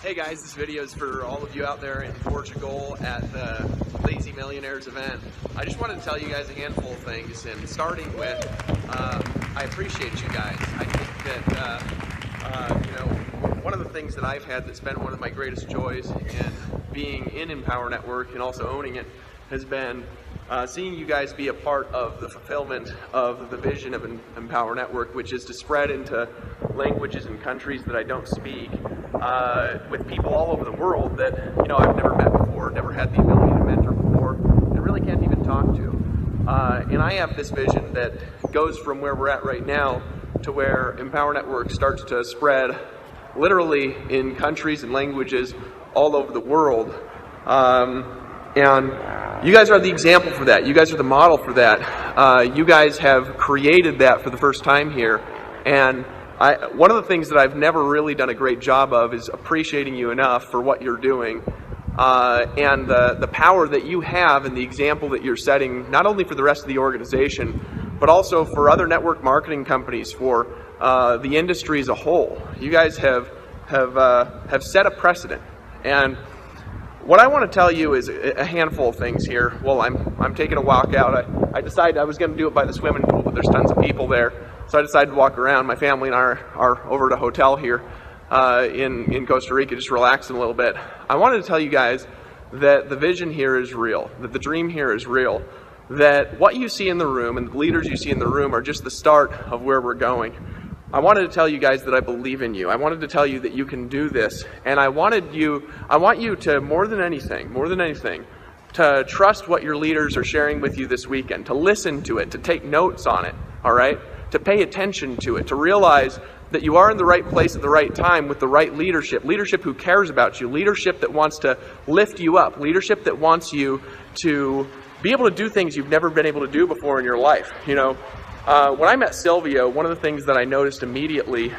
Hey guys, this video is for all of you out there in Portugal at the Lazy Millionaires event. I just wanted to tell you guys a handful of things, and starting with, I appreciate you guys. I think that, one of the things that I've had that's been one of my greatest joys in being in Empower Network and also owning it has been seeing you guys be a part of the fulfillment of the vision of Empower Network, which is to spread into languages and countries that I don't speak, with people all over the world that I've never met before, never had the ability to mentor before, and really can't even talk to. And I have this vision that goes from where we're at right now to where Empower Network starts to spread literally in countries and languages all over the world. And you guys are the example for that. You guys are the model for that. You guys have created that for the first time here. And one of the things that I've never really done a great job of is appreciating you enough for what you're doing, and the power that you have and the example that you're setting, not only for the rest of the organization, but also for other network marketing companies, for the industry as a whole. You guys have set a precedent. And what I want to tell you is a handful of things here. Well, I'm taking a walk out. I decided I was going to do it by the swimming pool, but there's tons of people there. So I decided to walk around. My family and I are over at a hotel here in Costa Rica, just relaxing a little bit. I wanted to tell you guys that the vision here is real, that the dream here is real, that what you see in the room and the leaders you see in the room are just the start of where we're going. I wanted to tell you guys that I believe in you. I wanted to tell you that you can do this. And I want you to, more than anything, to trust what your leaders are sharing with you this weekend, to listen to it, to take notes on it, all right? To pay attention to it, to realize that you are in the right place at the right time with the right leadership who cares about you, leadership that wants to lift you up, leadership that wants you to be able to do things you've never been able to do before in your life. When I met Silvio, one of the things that I noticed immediately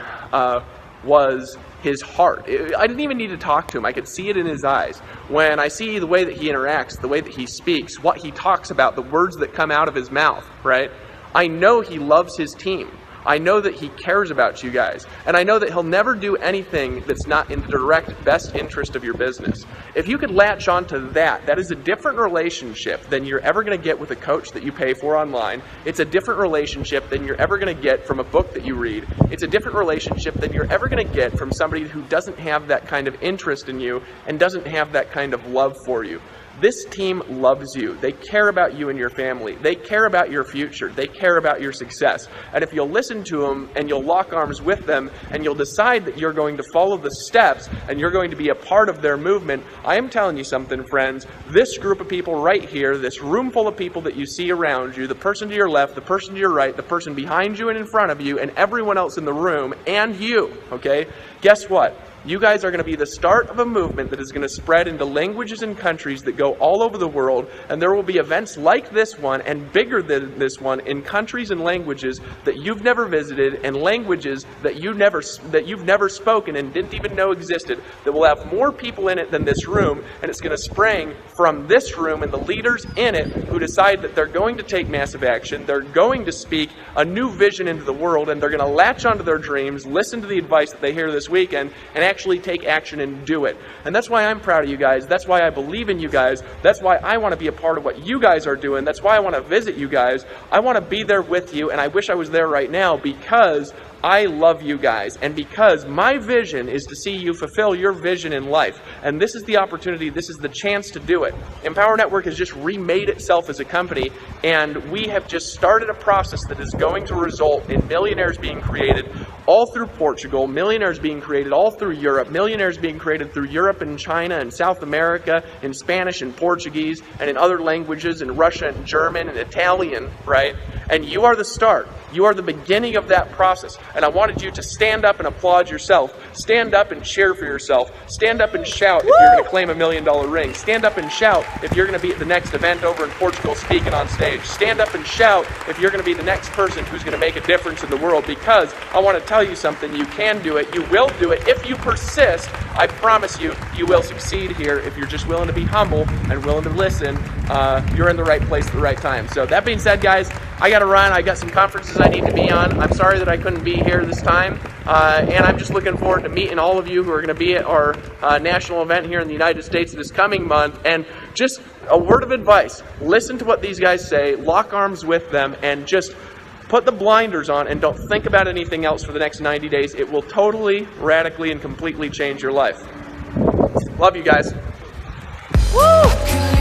was his heart. I didn't even need to talk to him. I could see it in his eyes. When I see the way that he interacts, the way that he speaks, what he talks about, the words that come out of his mouth, right? I know he loves his team. I know that he cares about you guys. And I know that he'll never do anything that's not in the direct best interest of your business. If you could latch onto that is a different relationship than you're ever going to get with a coach that you pay for online. It's a different relationship than you're ever going to get from a book that you read. It's a different relationship than you're ever going to get from somebody who doesn't have that kind of interest in you and doesn't have that kind of love for you. This team loves you. They care about you and your family. They care about your future. They care about your success. And if you'll listen to them and you'll lock arms with them and you'll decide that you're going to follow the steps and you're going to be a part of their movement, I am telling you something, friends. This group of people right here, this room full of people that you see around you, the person to your left, the person to your right, the person behind you and in front of you, and everyone else in the room, and you, okay? Guess what? You guys are going to be the start of a movement that is going to spread into languages and countries that go all over the world, and there will be events like this one and bigger than this one in countries and languages that you've never visited and languages that you've never spoken and didn't even know existed, that will have more people in it than this room, and it's going to spring from this room and the leaders in it who decide that they're going to take massive action, they're going to speak a new vision into the world, and they're going to latch onto their dreams, listen to the advice that they hear this weekend, and actually take action and do it. And that's why I'm proud of you guys. That's why I believe in you guys. That's why I want to be a part of what you guys are doing. That's why I want to visit you guys. I want to be there with you, and I wish I was there right now because I love you guys, and because my vision is to see you fulfill your vision in life. And this is the opportunity, this is the chance to do it. Empower Network has just remade itself as a company, and we have just started a process that is going to result in millionaires being created all through Portugal, millionaires being created all through Europe, millionaires being created through Europe and China and South America, in Spanish and Portuguese, and in other languages, in Russia and German and Italian, right? And you are the start. You are the beginning of that process. And I wanted you to stand up and applaud yourself. Stand up and cheer for yourself. Stand up and shout if you're going to claim $1 million ring. Stand up and shout if you're going to be at the next event over in Portugal speaking on stage. Stand up and shout if you're going to be the next person who's going to make a difference in the world, because I want to tell you something. You can do it. You will do it. If you persist, I promise you, you will succeed here. If you're just willing to be humble and willing to listen, you're in the right place at the right time. So that being said, guys, I got to run. I got some conferences I need to be on. I'm sorry that I couldn't be here this time, and I'm just looking forward to meeting all of you who are going to be at our national event here in the United States this coming month. And just a word of advice: listen to what these guys say, lock arms with them, and just put the blinders on and don't think about anything else for the next 90 days. It will totally, radically, and completely change your life. Love you guys. Woo!